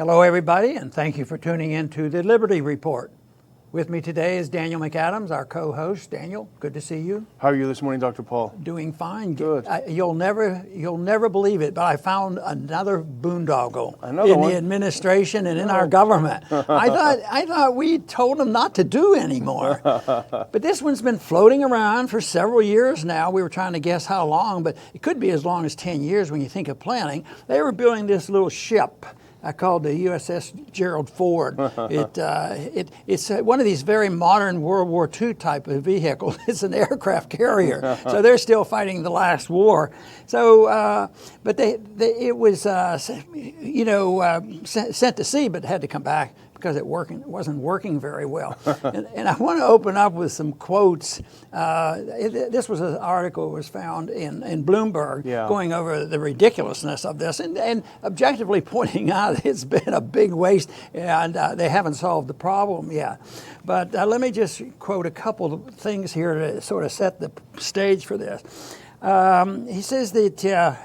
Hello, everybody, and thank you for tuning in to the Liberty Report. With me today is Daniel McAdams, our co-host. Daniel, good to see you. How are you this morning, Dr. Paul? Doing fine. Good. You'll never believe it, but I found another boondoggle Another in one? the administration and in our government. I thought we told them not to do anymore. But this one's been floating around for several years now. We were trying to guess how long, but it could be as long as 10 years when you think of planning. They were building this little ship. I called the USS Gerald Ford. It's one of these very modern World War II type of vehicles. It's an aircraft carrier, so they're still fighting the last war. So, but it was sent to sea, but had to come back because it wasn't working very well. and I want to open up with some quotes. This was an article that was found in Bloomberg going over the ridiculousness of this and objectively pointing out it's been a big waste and they haven't solved the problem yet. But let me just quote a couple of things here to sort of set the stage for this. He says that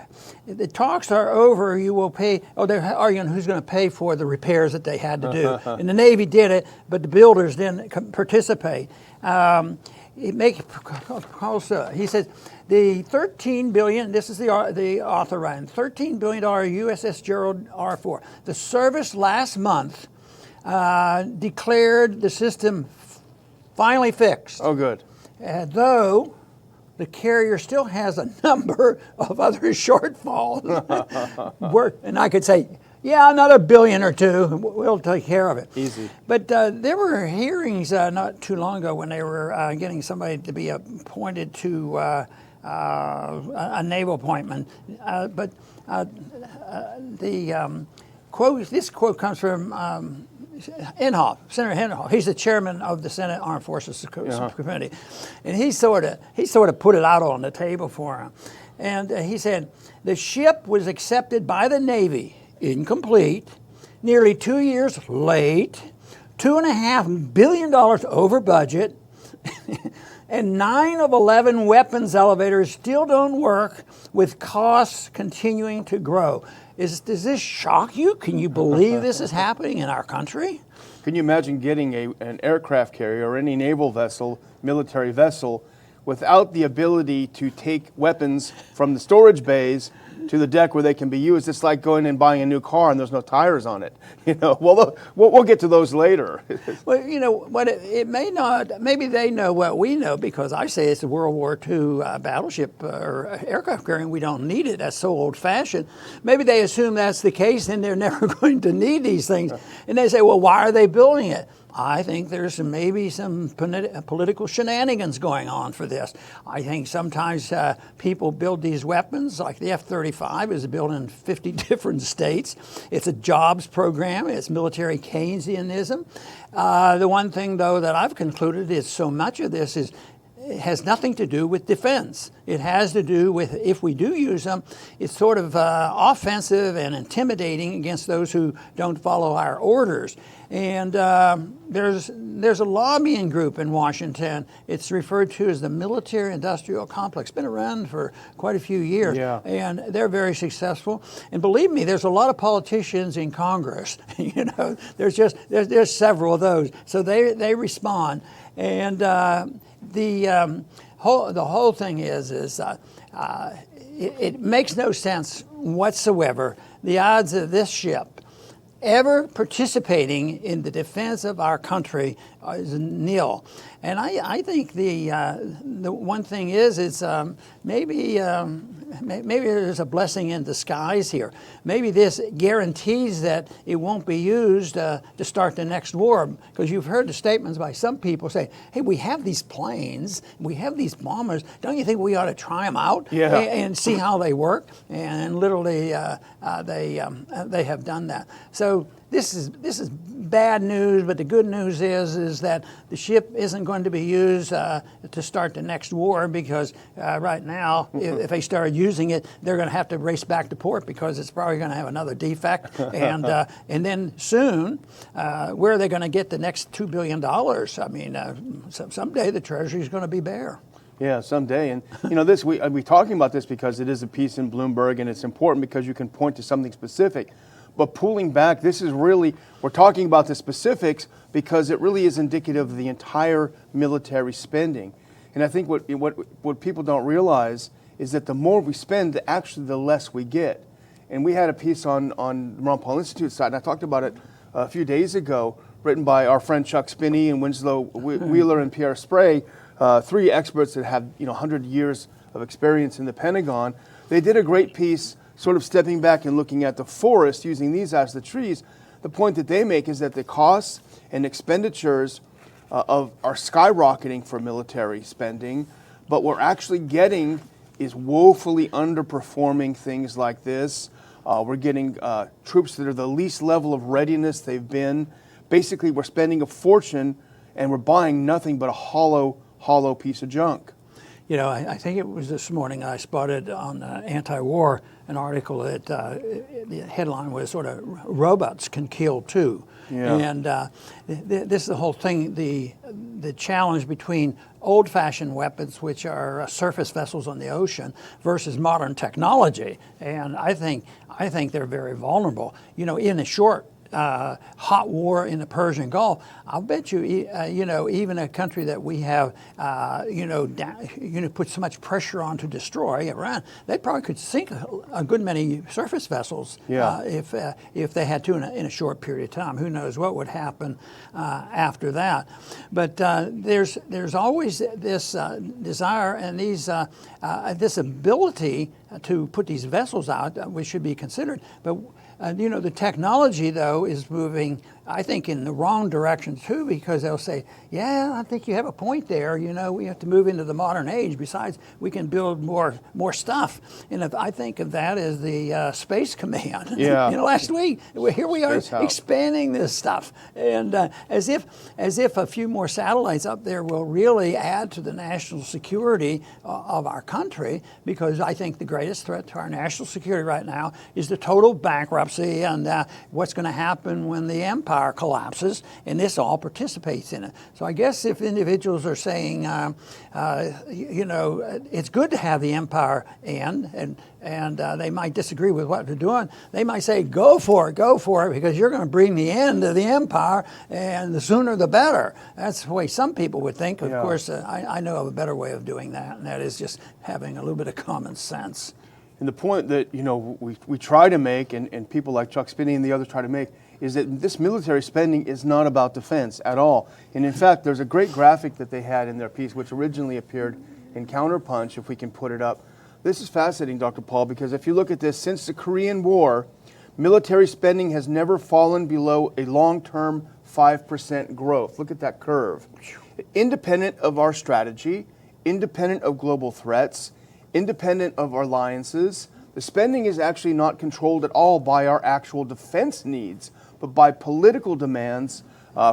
the talks are over, you will pay, they're arguing who's going to pay for the repairs that they had to do. And the Navy did it, but the builders didn't participate. He says, the $13 billion, this is the author writing, $13 billion USS Gerald Ford. The service last month declared the system finally fixed. Oh, good. Though the carrier still has a number of other shortfalls. And I could say, yeah, another billion or two, we'll take care of it. Easy. But there were hearings not too long ago when they were getting somebody to be appointed to a naval appointment. But this quote comes from Senator Inhofe. He's the chairman of the Senate Armed Forces Committee, and he sort of put it out on the table for him. And he said the ship was accepted by the Navy incomplete, nearly 2 years late, $2.5 billion over budget, and 9 of 11 weapons elevators still don't work, with costs continuing to grow. Does this shock you? Can you believe this is happening in our country? Can you imagine getting an aircraft carrier or any naval vessel, military vessel, without the ability to take weapons from the storage bays to the deck where they can be used? It's like going and buying a new car and there's no tires on it. Well, we'll get to those later. Well, what it may not. Maybe they know what we know, because I say it's a World War II battleship or aircraft carrier, and we don't need it. That's so old-fashioned. Maybe they assume that's the case, and they're never going to need these things. And they say, well, why are they building it? I think there's maybe some political shenanigans going on for this. I think sometimes people build these weapons, like the F-35 is built in 50 different states. It's a jobs program. It's military Keynesianism. The one thing, though, that I've concluded is so much of this it has nothing to do with defense. It has to do with, if we do use them, it's sort of offensive and intimidating against those who don't follow our orders. And there's a lobbying group in Washington. It's referred to as the Military Industrial Complex. Been around for quite a few years, and they're very successful. And believe me, there's a lot of politicians in Congress. There's several of those. So they respond, and the whole thing is it makes no sense whatsoever. The odds of this ship ever participating in the defense of our country is nil. And I think the one thing is maybe there's a blessing in disguise here. Maybe this guarantees that it won't be used to start the next war, because you've heard the statements by some people say, hey, we have these planes, we have these bombers, don't you think we ought to try them out and see how they work? And literally they have done that. So this is bad news, but the good news is that the ship isn't going to be used to start the next war, because right now, if they started using it, they're going to have to race back to port because it's probably going to have another defect. And then soon, where are they going to get the next $2 billion? I mean, someday the Treasury is going to be bare. Yeah, someday. And we're talking about this because it is a piece in Bloomberg, and it's important because you can point to something specific. But pulling back, this is really, we're talking about the specifics because it really is indicative of the entire military spending. And I think what people don't realize is that the more we spend, actually the less we get. And we had a piece on the Ron Paul Institute site, and I talked about it a few days ago, written by our friend Chuck Spinney and Winslow Wheeler and Pierre Spray, three experts that have 100 years of experience in the Pentagon. They did a great piece sort of stepping back and looking at the forest, using these as the trees. The point that they make is that the costs and expenditures are skyrocketing for military spending, but what we're actually getting is woefully underperforming things like this. We're getting troops that are the least level of readiness they've been. Basically, we're spending a fortune and we're buying nothing but a hollow piece of junk. You know, I think it was this morning I spotted on Anti-War an article that the headline was sort of "Robots Can Kill Too." Yeah. And this is the whole thing, the challenge between old-fashioned weapons, which are surface vessels on the ocean, versus modern technology. And I think they're very vulnerable. You know, in a short hot war in the Persian Gulf, I'll bet you, even a country that we have, put so much pressure on to destroy, Iran, they probably could sink a good many surface vessels if they had to in a short period of time. Who knows what would happen after that? But there's always this desire and this ability to put these vessels out, which should be considered. But the technology, though, is moving, I think, in the wrong direction, too, because they'll say, yeah, I think you have a point there. We have to move into the modern age. Besides, we can build more stuff. And I think of that as the Space Command. Yeah. Last week, here we are expanding this stuff. And as if a few more satellites up there will really add to the national security of our country, because I think the greatest threat to our national security right now is the total bankruptcy and what's going to happen when the empire collapses, and this all participates in it. So I guess if individuals are saying, it's good to have the empire end, and they might disagree with what they're doing, they might say, go for it, because you're going to bring the end of the empire, and the sooner the better. That's the way some people would think. Of course, I know of a better way of doing that, and that is just having a little bit of common sense. And the point that we try to make, and people like Chuck Spinney and the others try to make, is that this military spending is not about defense at all. And in fact, there's a great graphic that they had in their piece, which originally appeared in Counterpunch, if we can put it up. This is fascinating, Dr. Paul, because if you look at this, since the Korean War, military spending has never fallen below a long-term 5% growth. Look at that curve. Independent of our strategy, independent of global threats, independent of our alliances, the spending is actually not controlled at all by our actual defense needs, but by political demands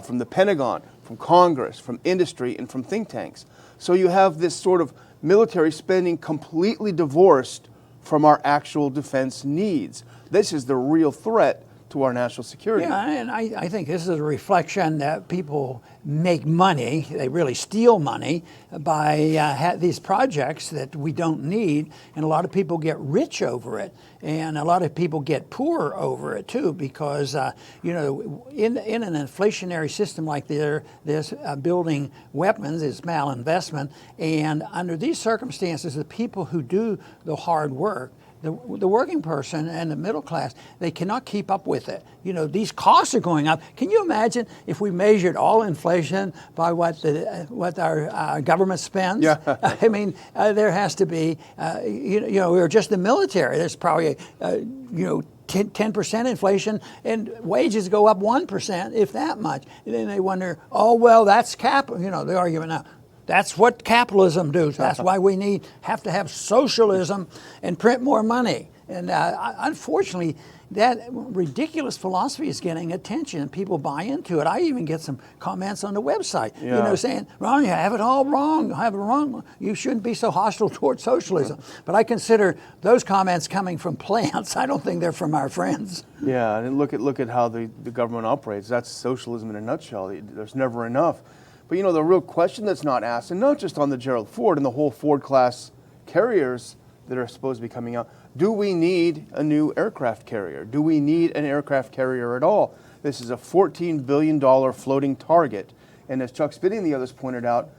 from the Pentagon, from Congress, from industry, and from think tanks. So you have this sort of military spending completely divorced from our actual defense needs. This is the real threat to our national security. Yeah, and I think this is a reflection that people make money, they really steal money by these projects that we don't need, and a lot of people get rich over it, and a lot of people get poor over it too, because in an inflationary system like this, building weapons is malinvestment, and under these circumstances, the people who do the hard work, the working person and the middle class, they cannot keep up with it. These costs are going up. Can you imagine if we measured all inflation by what our government spends? Yeah. I mean, there has to be, we're just the military. There's probably, 10% inflation, and wages go up 1%, if that much. And then they wonder, that's the argument now. That's what capitalism does. That's why we have to have socialism and print more money. And unfortunately, that ridiculous philosophy is getting attention, and people buy into it. I even get some comments on the website, saying, "Ron, you have it all wrong. You have it wrong. You shouldn't be so hostile towards socialism." But I consider those comments coming from plants. I don't think they're from our friends. Yeah, and look at how the government operates. That's socialism in a nutshell. There's never enough. But the real question that's not asked, and not just on the Gerald Ford and the whole Ford class carriers that are supposed to be coming out, do we need a new aircraft carrier? Do we need an aircraft carrier at all? This is a $14 billion floating target. And as Chuck Spinney and the others pointed out,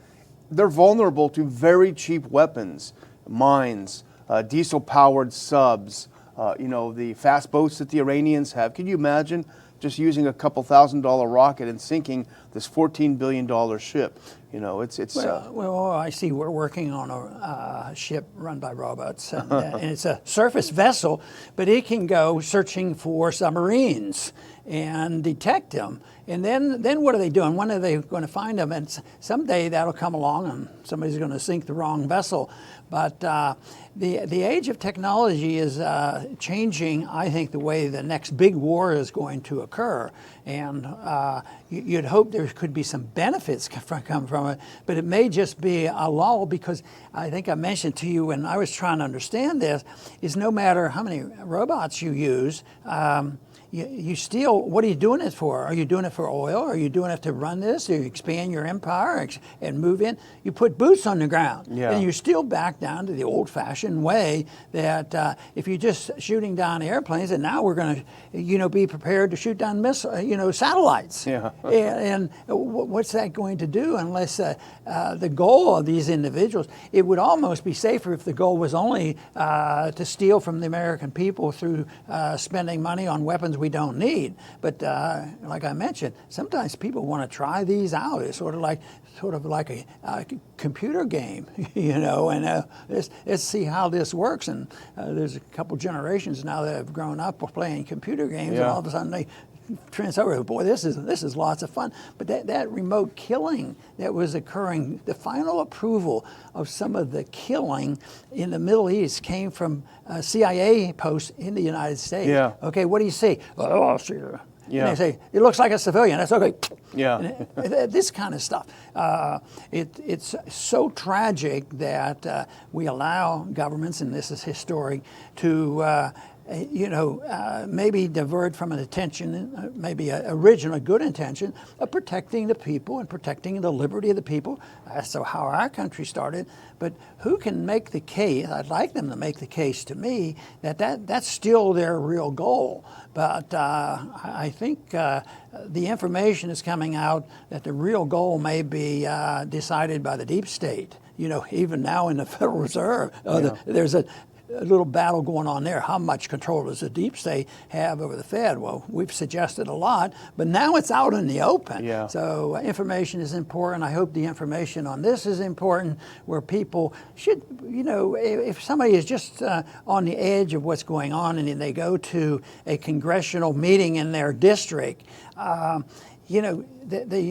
they're vulnerable to very cheap weapons, mines, diesel-powered subs, the fast boats that the Iranians have. Can you imagine just using a couple $1,000 rocket and sinking this $14 billion ship? Well, I see we're working on a ship run by robots, and it's a surface vessel, but it can go searching for submarines and detect them. And then what are they doing? When are they going to find them? And someday that'll come along and somebody's going to sink the wrong vessel. But the age of technology is changing, I think, the way the next big war is going to occur. And you'd hope there could be some benefits come from it, but it may just be a lull, because I think I mentioned to you when I was trying to understand this, is no matter how many robots you use, you still, what are you doing it for? Are you doing it for oil? Are you doing it to run this? Do you expand your empire and move in? You put boots on the ground. Yeah. And you're still back down to the old-fashioned way that if you're just shooting down airplanes, and now we're going to, be prepared to shoot down satellites. Yeah. and what's that going to do unless the goal of these individuals, it would almost be safer if the goal was only to steal from the American people through spending money on weapons we don't need. But like I mentioned, sometimes people want to try these out. It's sort of like a computer game, and let's see how this works. And there's a couple generations now that have grown up playing computer games, and all of a sudden they transfer. Boy, this is lots of fun. But that remote killing that was occurring, the final approval of some of the killing in the Middle East came from CIA posts in the United States. Yeah. Okay, what do you see? Oh, I'll see. Yeah. And they say, it looks like a civilian. That's okay. Yeah. This kind of stuff. It's so tragic that we allow governments, and this is historic, to maybe divert from an intention, maybe an original good intention of protecting the people and protecting the liberty of the people. That's how our country started. But who can make the case? I'd like them to make the case to me that's still their real goal. But I think the information is coming out that the real goal may be decided by the deep state. Even now in the Federal Reserve, there's a little battle going on there. How much control does the deep state have over the Fed? Well, we've suggested a lot, but now it's out in the open. Yeah. So information is important. I hope the information on this is important, where people should, if somebody is just on the edge of what's going on and they go to a congressional meeting in their district, the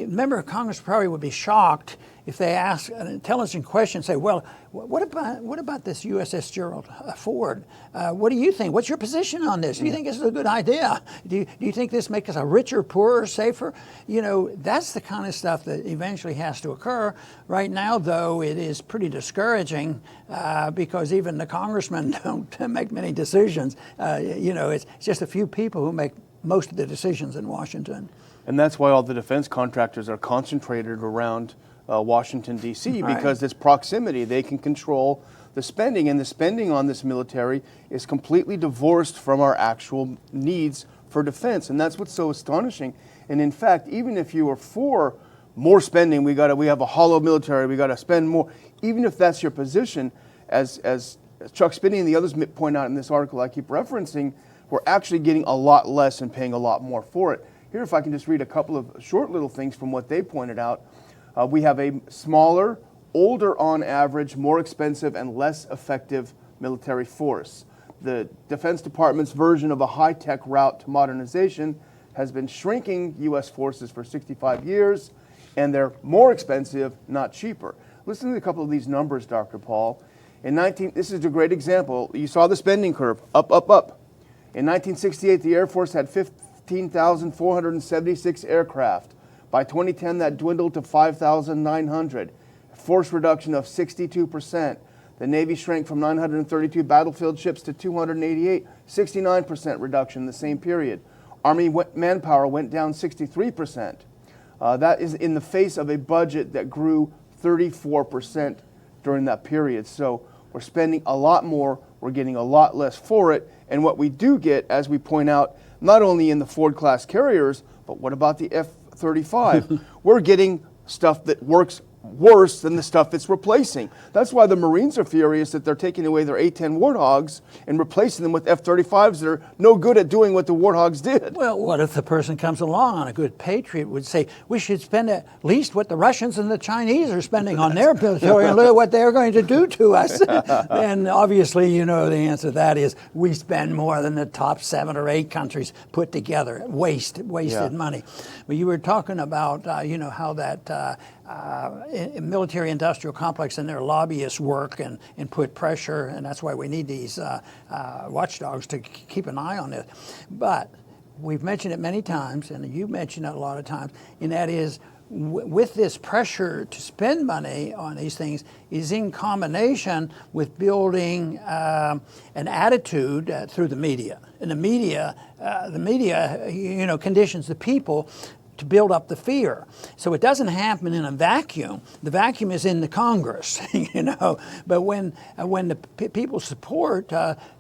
member of Congress probably would be shocked if they ask an intelligent question, say, well, what about this USS Gerald Ford? What do you think? What's your position on this? Do you think this is a good idea? Do you think this makes us a richer, poorer, safer? That's the kind of stuff that eventually has to occur. Right now, though, it is pretty discouraging because even the congressmen don't make many decisions. It's just a few people who make most of the decisions in Washington. And that's why all the defense contractors are concentrated around Washington, D.C., because this proximity, they can control the spending, and the spending on this military is completely divorced from our actual needs for defense, and that's what's so astonishing. And in fact, even if you are for more spending, we have a hollow military, we got to spend more, even if that's your position, as Chuck Spinney and the others point out in this article I keep referencing, we're actually getting a lot less and paying a lot more for it. Here, if I can just read a couple of short little things from what they pointed out. We have a smaller, older on average, more expensive and less effective military force. The Defense Department's version of a high-tech route to modernization has been shrinking U.S. forces for 65 years, and they're more expensive, not cheaper. Listen to a couple of these numbers, Dr. Paul. This is a great example. You saw the spending curve, up, up, up. In 1968, the Air Force had 15,476 aircraft. By 2010, that dwindled to 5,900, force reduction of 62%. The Navy shrank from 932 battlefield ships to 288, 69% reduction in the same period. Army manpower went down 63%. That is in the face of a budget that grew 34% during that period. So we're spending a lot more we're getting a lot less for it. And what we do get, as we point out, not only in the Ford class carriers, but what about the F-35? We're getting stuff that works worse than the stuff it's replacing. That's why the Marines are furious that they're taking away their A-10 Warthogs and replacing them with F-35s that are no good at doing what the Warthogs did. Well, what if the person comes along on a good patriot would say, we should spend at least what the Russians and the Chinese are spending on their military and look at what they're going to do to us? And obviously, you know, the answer to that is we spend more than the top 7 or 8 countries put together. Wasted money. But you were talking about, you know, how that military-industrial complex and their lobbyists work and put pressure, and that's why we need these watchdogs to keep an eye on it. But we've mentioned it many times, and you've mentioned it a lot of times, and that is with this pressure to spend money on these things is in combination with building an attitude through the media. And the media, you know, conditions the people to build up the fear. So it doesn't happen in a vacuum. The vacuum is in the Congress, you know. But when the people support,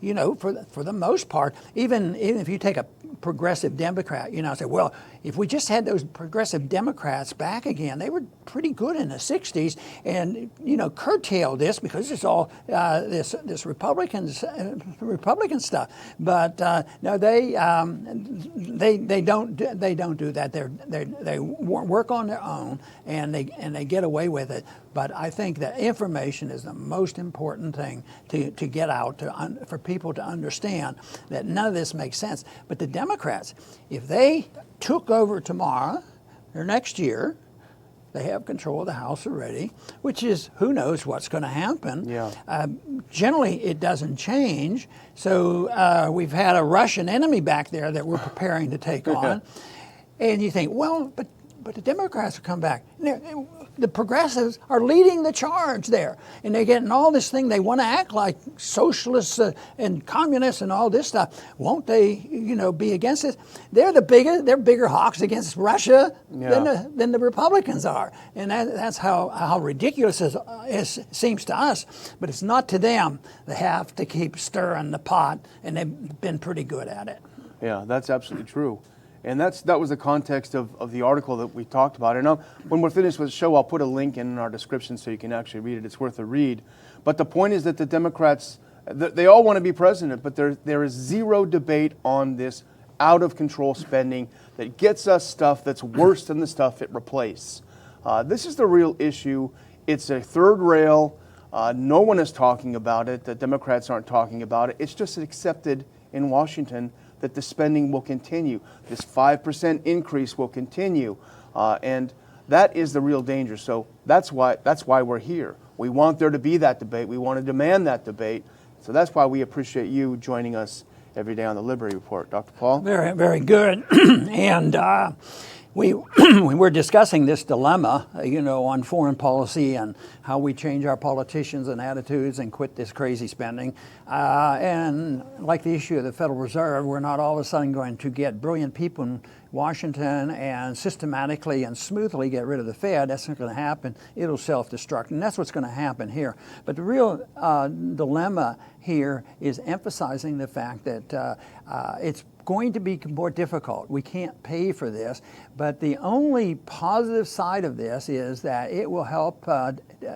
you know, for the most part, even if you take a progressive Democrat, you know, say, well, if we just had those progressive Democrats back again, they were pretty good in the 60s, and, you know, curtail this because it's all this Republican stuff. But no, they don't do that. They work on their own, and they get away with it. But I think that information is the most important thing to get out for people to understand that none of this makes sense. But the Democrats, if they took over tomorrow or next year, they have control of the House already, which is who knows what's going to happen. Yeah. Generally, it doesn't change. So we've had a Russian enemy back there that we're preparing to take on. And you think, well, but the Democrats will come back. The progressives are leading the charge there. And they're getting all this thing. They want to act like socialists and communists and all this stuff. Won't they, you know, be against it? They're bigger hawks against Russia than the Republicans are. And that's how ridiculous it seems to us. But it's not to them. They have to keep stirring the pot, and they've been pretty good at it. Yeah, that's absolutely true. And that was the context of the article that we talked about. And when we're finished with the show, I'll put a link in our description so you can actually read it. It's worth a read. But the point is that the Democrats, they all want to be president, but there is zero debate on this out-of-control spending that gets us stuff that's worse than the stuff it replaced. This is the real issue. It's a third rail. No one is talking about it. The Democrats aren't talking about it. It's just accepted in Washington that the spending will continue. This 5% increase will continue. And that is the real danger. So that's why we're here. We want there to be that debate. We want to demand that debate. So that's why we appreciate you joining us every day on the Liberty Report. Dr. Paul? Very, very good. And we're discussing this dilemma, you know, on foreign policy and how we change our politicians and attitudes and quit this crazy spending. And like the issue of the Federal Reserve, we're not all of a sudden going to get brilliant people in Washington and systematically and smoothly get rid of the Fed. That's not going to happen. It'll self-destruct, and that's what's going to happen here. But the real dilemma here is emphasizing the fact that it's going to be more difficult. We can't pay for this, but the only positive side of this is that it will help,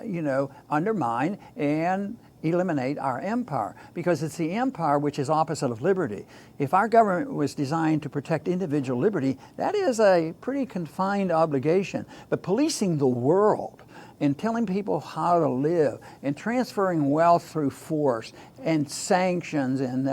you know, undermine and eliminate our empire, because it's the empire which is opposite of liberty. If our government was designed to protect individual liberty, that is a pretty confined obligation. But policing the world and telling people how to live and transferring wealth through force and sanctions and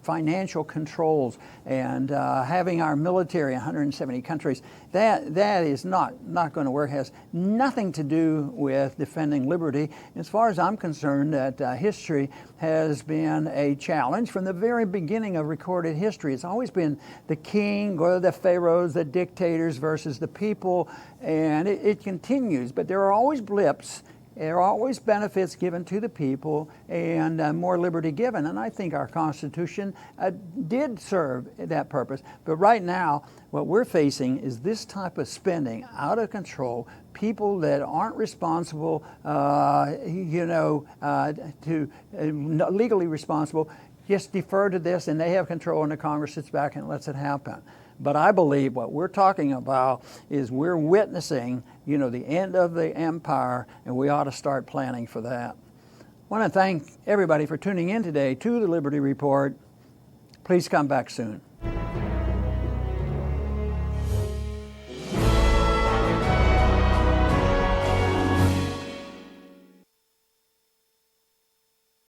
financial controls and having our military in 170 countries, that is not going to work. It has nothing to do with defending liberty. As far as I'm concerned, that history has been a challenge from the very beginning of recorded history. It's always been the king or the pharaohs, the dictators versus the people, and it continues. But there are always blips There are always benefits given to the people and more liberty given. And I think our Constitution did serve that purpose. But right now, what we're facing is this type of spending out of control. People that aren't responsible, legally responsible, just defer to this, and they have control, and the Congress sits back and lets it happen. But I believe what we're talking about is we're witnessing, the end of the empire, and we ought to start planning for that. I want to thank everybody for tuning in today to the Liberty Report. Please come back soon.